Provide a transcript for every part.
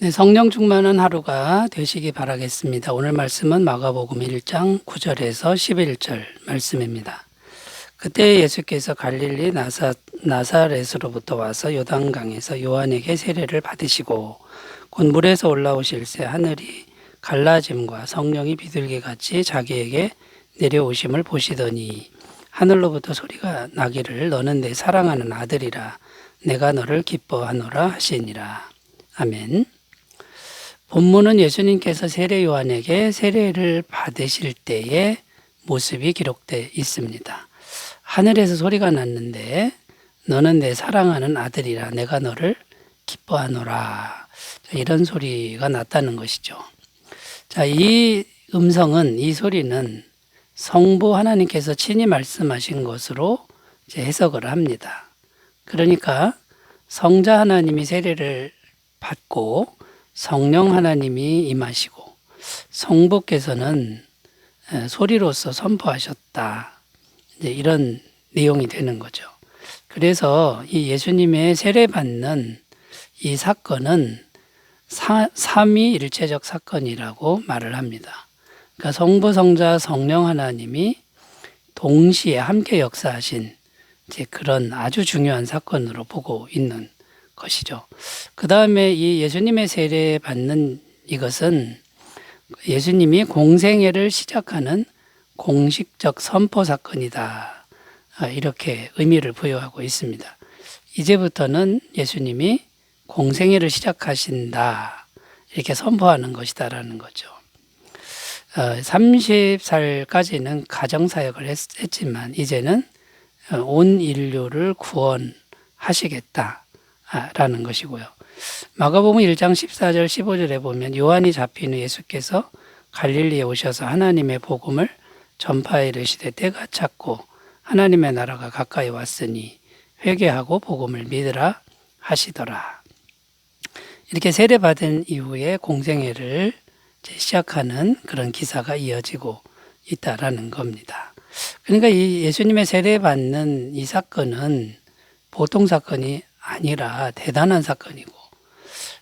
네, 성령 충만한 하루가 되시기 바라겠습니다. 오늘 말씀은 마가복음 1장 9절에서 11절 말씀입니다. 그때 예수께서 갈릴리 나사렛으로부터 와서 요단강에서 요한에게 세례를 받으시고 곧 물에서 올라오실새 하늘이 갈라짐과 성령이 비둘기같이 자기에게 내려오심을 보시더니 하늘로부터 소리가 나기를 너는 내 사랑하는 아들이라 내가 너를 기뻐하노라 하시니라. 아멘. 본문은 예수님께서 세례 요한에게 세례를 받으실 때의 모습이 기록되어 있습니다. 하늘에서 소리가 났는데 너는 내 사랑하는 아들이라 내가 너를 기뻐하노라. 이런 소리가 났다는 것이죠. 자, 이 음성은, 이 소리는 성부 하나님께서 친히 말씀하신 것으로 해석을 합니다. 그러니까 성자 하나님이 세례를 받고 성령 하나님이 임하시고 성부께서는 소리로서 선포하셨다. 이제 이런 내용이 되는 거죠. 그래서 이 예수님의 세례받는 이 사건은 삼위일체적 사건이라고 말을 합니다. 그러니까 성부, 성자, 성령 하나님이 동시에 함께 역사하신 이제 그런 아주 중요한 사건으로 보고 있는 것이죠. 그 다음에 이 예수님의 세례 받는 이것은 예수님이 공생애를 시작하는 공식적 선포 사건이다. 이렇게 의미를 부여하고 있습니다. 이제부터는 예수님이 공생애를 시작하신다. 이렇게 선포하는 것이다라는 거죠. 30살까지는 가정사역을 했지만 이제는 온 인류를 구원하시겠다. 라는 것이고요. 마가복음 1장 14절 15절에 보면 요한이 잡힌 후 예수께서 갈릴리에 오셔서 하나님의 복음을 전파해 이르시되 때가 찼고 하나님의 나라가 가까이 왔으니 회개하고 복음을 믿으라 하시더라. 이렇게 세례받은 이후에 공생애를 시작하는 그런 기사가 이어지고 있다라는 겁니다. 그러니까 이 예수님의 세례받는 이 사건은 보통 사건이 아니라 대단한 사건이고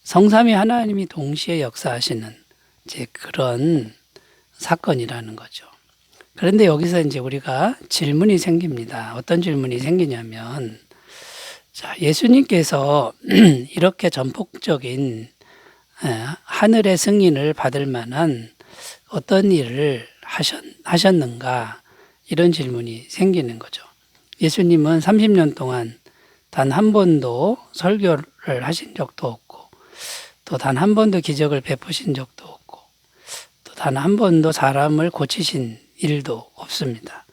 성삼위 하나님이 동시에 역사하시는 이제 그런 사건이라는 거죠. 그런데 여기서 이제 우리가 질문이 생깁니다. 어떤 질문이 생기냐면, 자, 예수님께서 이렇게 전폭적인 하늘의 승인을 받을 만한 어떤 일을 하셨는가 이런 질문이 생기는 거죠. 예수님은 30년 동안 단 한 번도 설교를 하신 적도 없고 또 단 한 번도 기적을 베푸신 적도 없고 또 단 한 번도 사람을 고치신 일도 없습니다.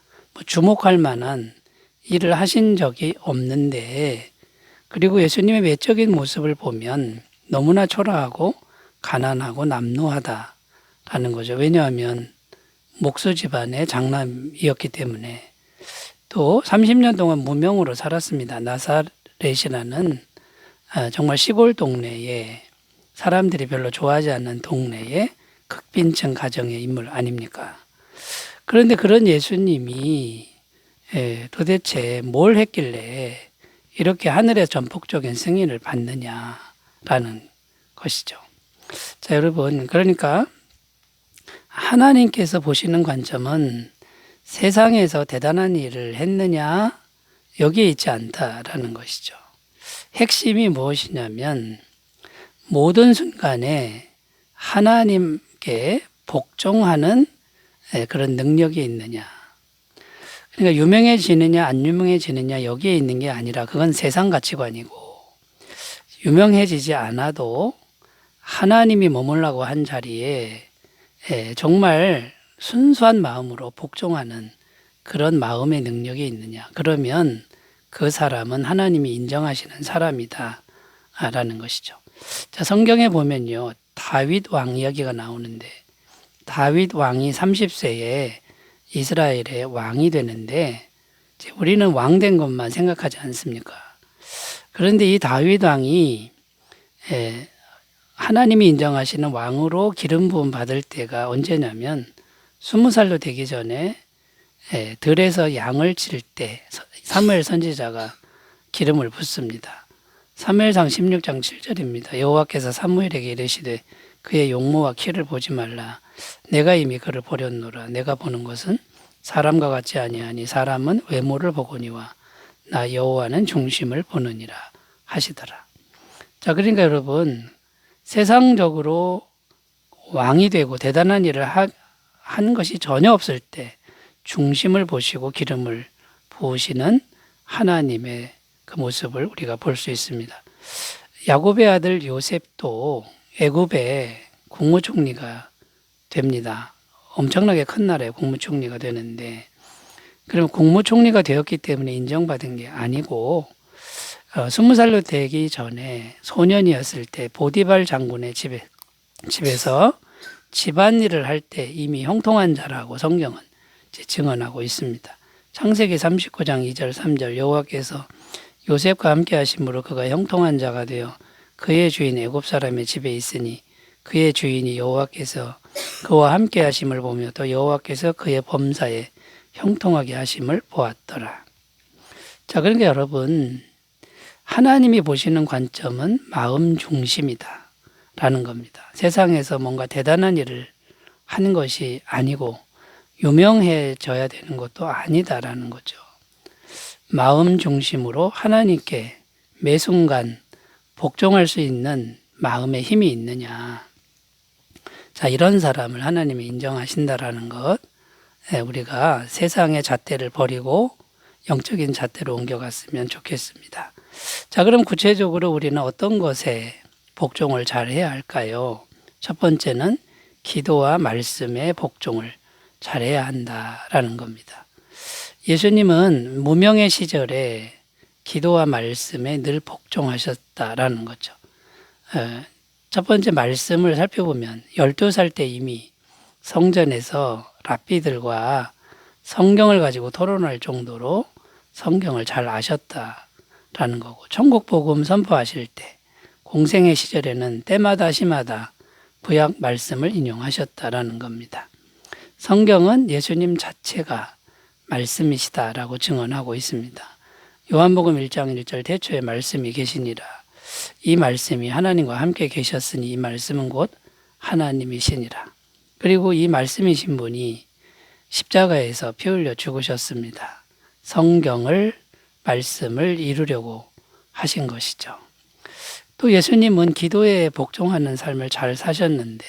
주목할 만한 일을 하신 적이 없는데 그리고 예수님의 외적인 모습을 보면 너무나 초라하고 가난하고 남루하다라는 거죠. 왜냐하면 목수 집안의 장남이었기 때문에 또 30년 동안 무명으로 살았습니다. 나사렛이라는 정말 시골 동네에 사람들이 별로 좋아하지 않는 동네에 극빈층 가정의 인물 아닙니까? 그런데 그런 예수님이 도대체 뭘 했길래 이렇게 하늘의 전폭적인 승인을 받느냐라는 것이죠. 자, 여러분, 그러니까 하나님께서 보시는 관점은 세상에서 대단한 일을 했느냐 여기에 있지 않다라는 것이죠. 핵심이 무엇이냐면 모든 순간에 하나님께 복종하는 그런 능력이 있느냐. 그러니까 유명해지느냐 안 유명해지느냐 여기에 있는 게 아니라 그건 세상 가치관이고 유명해지지 않아도 하나님이 머물라고 한 자리에 정말 순수한 마음으로 복종하는 그런 마음의 능력이 있느냐. 그러면 그 사람은 하나님이 인정하시는 사람이다 라는 것이죠. 자, 성경에 보면요. 다윗 왕 이야기가 나오는데 다윗 왕이 30세에 이스라엘의 왕이 되는데 우리는 왕 된 것만 생각하지 않습니까? 그런데 이 다윗 왕이 하나님이 인정하시는 왕으로 기름 부음 받을 때가 언제냐면 20살도 되기 전에 들에서 양을 칠 때 사무엘 선지자가 기름을 붓습니다. 사무엘상 16장 7절입니다. 여호와께서 사무엘에게 이르시되 그의 용모와 키를 보지 말라. 내가 이미 그를 보렸노라. 내가 보는 것은 사람과 같지 아니하니 사람은 외모를 보거니와 나 여호와는 중심을 보느니라 하시더라. 자, 그러니까 여러분, 세상적으로 왕이 되고 대단한 일을 한 것이 전혀 없을 때 중심을 보시고 기름을 부으시는 하나님의 그 모습을 우리가 볼 수 있습니다. 야곱의 아들 요셉도 애굽의 국무총리가 됩니다. 엄청나게 큰 나라의 국무총리가 되는데, 그럼 국무총리가 되었기 때문에 인정받은 게 아니고 20살로 되기 전에 소년이었을 때 보디발 장군의 집에서 집안일을 할 때 이미 형통한 자라고 성경은 증언하고 있습니다. 창세기 39장 2절 3절 여호와께서 요셉과 함께 하심으로 그가 형통한 자가 되어 그의 주인 애굽 사람의 집에 있으니 그의 주인이 여호와께서 그와 함께 하심을 보며 또 여호와께서 그의 범사에 형통하게 하심을 보았더라. 자, 그러니까 여러분, 하나님이 보시는 관점은 마음 중심이다 라는 겁니다. 세상에서 뭔가 대단한 일을 하는 것이 아니고 유명해져야 되는 것도 아니다라는 거죠. 마음 중심으로 하나님께 매 순간 복종할 수 있는 마음의 힘이 있느냐. 자, 이런 사람을 하나님이 인정하신다라는 것, 우리가 세상의 잣대를 버리고 영적인 잣대로 옮겨갔으면 좋겠습니다. 자, 그럼 구체적으로 우리는 어떤 것에 복종을 잘 해야 할까요? 첫 번째는 기도와 말씀에 복종을 잘해야 한다라는 겁니다. 예수님은 무명의 시절에 기도와 말씀에 늘 복종하셨다라는 거죠. 첫 번째 말씀을 살펴보면 12살 때 이미 성전에서 랍비들과 성경을 가지고 토론할 정도로 성경을 잘 아셨다라는 거고, 천국 복음 선포하실 때 공생의 시절에는 때마다 시마다 구약 말씀을 인용하셨다라는 겁니다. 성경은 예수님 자체가 말씀이시다라고 증언하고 있습니다. 요한복음 1장 1절 태초에 말씀이 계시니라. 이 말씀이 하나님과 함께 계셨으니 이 말씀은 곧 하나님이시니라. 그리고 이 말씀이신 분이 십자가에서 피 흘려 죽으셨습니다. 성경을 말씀을 이루려고 하신 것이죠. 또 예수님은 기도에 복종하는 삶을 잘 사셨는데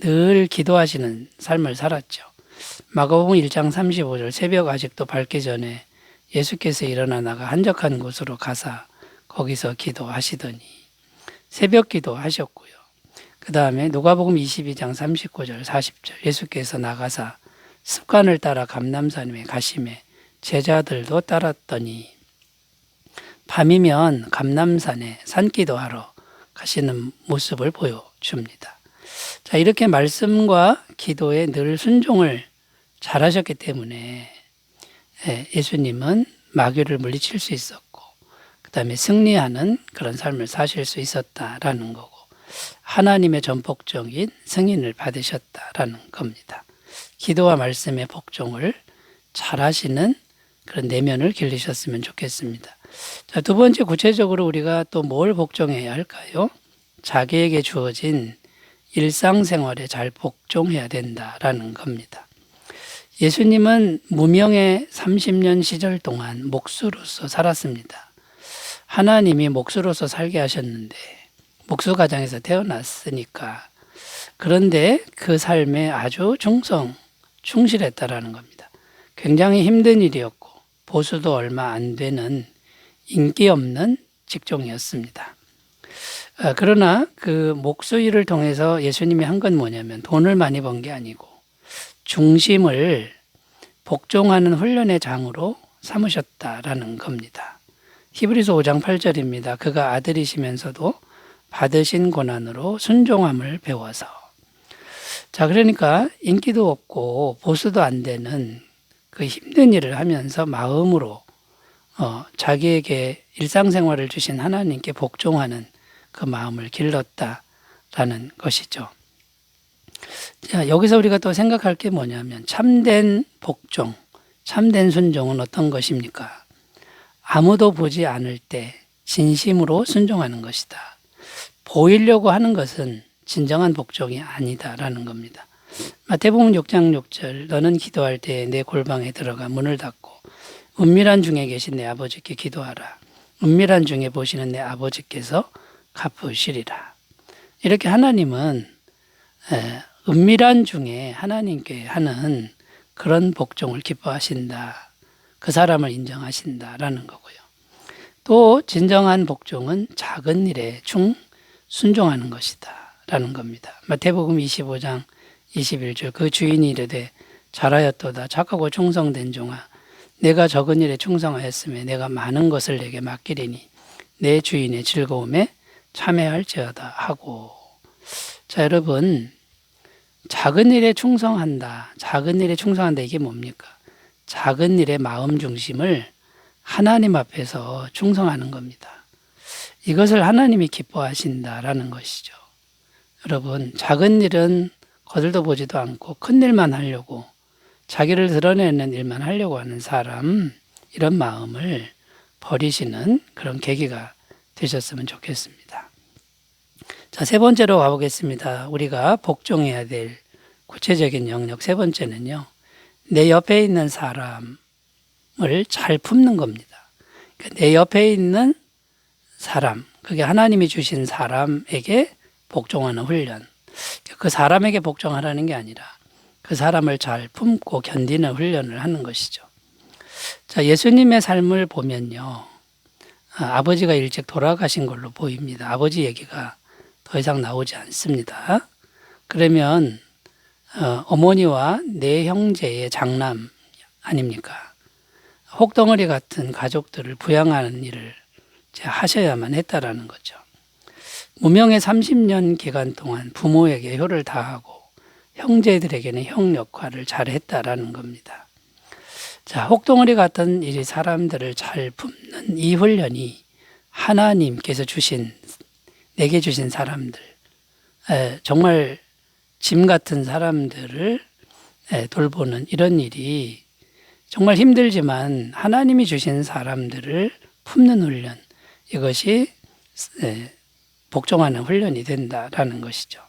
늘 기도하시는 삶을 살았죠. 마가복음 1장 35절 새벽 아직도 밝기 전에 예수께서 일어나 나가 한적한 곳으로 가사 거기서 기도하시더니 새벽 기도하셨고요. 그 다음에 누가복음 22장 39절 40절 예수께서 나가사 습관을 따라 감람산에 가심에 제자들도 따랐더니 밤이면 감람산에 산기도하러 가시는 모습을 보여줍니다. 자, 이렇게 말씀과 기도에 늘 순종을 잘하셨기 때문에 예수님은 마귀를 물리칠 수 있었고 그 다음에 승리하는 그런 삶을 사실 수 있었다라는 거고 하나님의 전폭적인 승인을 받으셨다라는 겁니다. 기도와 말씀의 복종을 잘하시는 그런 내면을 길리셨으면 좋겠습니다. 자, 두 번째 구체적으로 우리가 또 뭘 복종해야 할까요? 자기에게 주어진 일상생활에 잘 복종해야 된다라는 겁니다. 예수님은 무명의 30년 시절 동안 목수로서 살았습니다. 하나님이 목수로서 살게 하셨는데 목수 가정에서 태어났으니까 그런데 그 삶에 아주 충실했다라는 겁니다. 굉장히 힘든 일이었고 보수도 얼마 안 되는 인기 없는 직종이었습니다. 그러나 그 목수 일을 통해서 예수님이 한 건 뭐냐면 돈을 많이 번 게 아니고 중심을 복종하는 훈련의 장으로 삼으셨다라는 겁니다. 히브리서 5장 8절입니다. 그가 아들이시면서도 받으신 고난으로 순종함을 배워서. 자, 그러니까 인기도 없고 보수도 안 되는 그 힘든 일을 하면서 마음으로 자기에게 일상생활을 주신 하나님께 복종하는 그 마음을 길렀다라는 것이죠. 자, 여기서 우리가 또 생각할 게 뭐냐면 참된 복종, 참된 순종은 어떤 것입니까? 아무도 보지 않을 때 진심으로 순종하는 것이다. 보이려고 하는 것은 진정한 복종이 아니다라는 겁니다. 마태복음 6장 6절 너는 기도할 때 내 골방에 들어가 문을 닫고 은밀한 중에 계신 내 아버지께 기도하라. 은밀한 중에 보시는 내 아버지께서 갚으시리라. 이렇게 하나님은 은밀한 중에 하나님께 하는 그런 복종을 기뻐하신다. 그 사람을 인정하신다라는 거고요. 또 진정한 복종은 작은 일에 순종하는 것이다 라는 겁니다. 마태복음 25장 21절 그 주인이 이르되 잘하였도다 착하고 충성된 종아 내가 적은 일에 충성하였으며 내가 많은 것을 내게 맡기리니 내 주인의 즐거움에 참여할지어다 하고. 자, 여러분, 작은 일에 충성한다. 작은 일에 충성한다. 이게 뭡니까? 작은 일의 마음 중심을 하나님 앞에서 충성하는 겁니다. 이것을 하나님이 기뻐하신다라는 것이죠. 여러분, 작은 일은 거들떠 보지도 않고 큰 일만 하려고, 자기를 드러내는 일만 하려고 하는 사람, 이런 마음을 버리시는 그런 계기가 되셨으면 좋겠습니다. 자, 세 번째로 가보겠습니다. 우리가 복종해야 될 구체적인 영역 세 번째는요. 내 옆에 있는 사람을 잘 품는 겁니다. 그러니까 내 옆에 있는 사람, 그게 하나님이 주신 사람에게 복종하는 훈련. 그 사람에게 복종하라는 게 아니라 그 사람을 잘 품고 견디는 훈련을 하는 것이죠. 자, 예수님의 삶을 보면요. 아버지가 일찍 돌아가신 걸로 보입니다. 아버지 얘기가 더 이상 나오지 않습니다. 그러면 어머니와 네 형제의 장남 아닙니까? 혹덩어리 같은 가족들을 부양하는 일을 하셔야만 했다라는 거죠. 무명의 30년 기간 동안 부모에게 효를 다하고 형제들에게는 형 역할을 잘 했다라는 겁니다. 자, 혹덩어리 같은 이 사람들을 잘 품는 이 훈련이 하나님께서 내게 주신 사람들, 정말 짐 같은 사람들을 돌보는 이런 일이 정말 힘들지만 하나님이 주신 사람들을 품는 훈련, 이것이 복종하는 훈련이 된다라는 것이죠.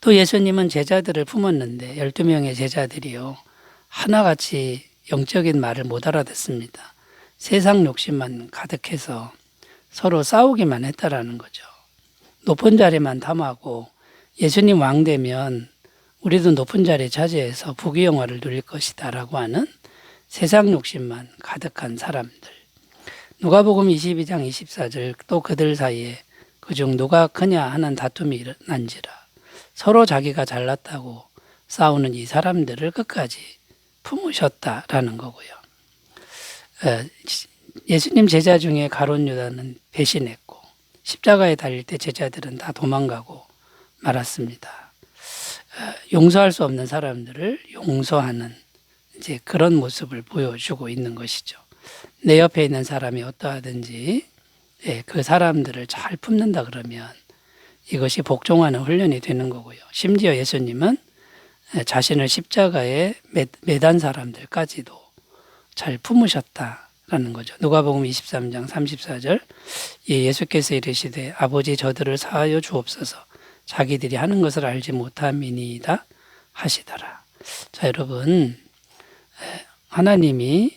또 예수님은 제자들을 품었는데 12명의 제자들이요. 하나같이 영적인 말을 못 알아듣습니다. 세상 욕심만 가득해서 서로 싸우기만 했다라는 거죠. 높은 자리만 탐하고 예수님 왕 되면 우리도 높은 자리에 차지해서 부귀영화를 누릴 것이다 라고 하는 세상 욕심만 가득한 사람들. 누가복음 22장 24절 또 그들 사이에 그중 누가 크냐 하는 다툼이 일어난지라 서로 자기가 잘났다고 싸우는 이 사람들을 끝까지 품으셨다라는 거고요. 예수님 제자 중에 가룟 유다는 배신했고 십자가에 달릴 때 제자들은 다 도망가고 말았습니다. 용서할 수 없는 사람들을 용서하는 이제 그런 모습을 보여주고 있는 것이죠. 내 옆에 있는 사람이 어떠하든지 그 사람들을 잘 품는다 그러면 이것이 복종하는 훈련이 되는 거고요. 심지어 예수님은 자신을 십자가에 매단 사람들까지도 잘 품으셨다라는 거죠. 누가복음 23장 34절 예수께서 이르시되 아버지 저들을 사하여 주옵소서 자기들이 하는 것을 알지 못함이니이다 하시더라. 자, 여러분, 하나님이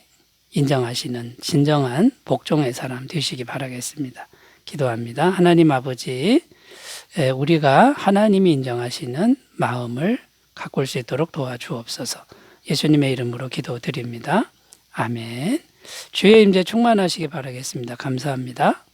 인정하시는 진정한 복종의 사람 되시기 바라겠습니다. 기도합니다. 하나님 아버지, 우리가 하나님이 인정하시는 마음을 가꿀 수 있도록 도와주옵소서. 예수님의 이름으로 기도드립니다. 아멘. 주의 임재 충만하시기 바라겠습니다. 감사합니다.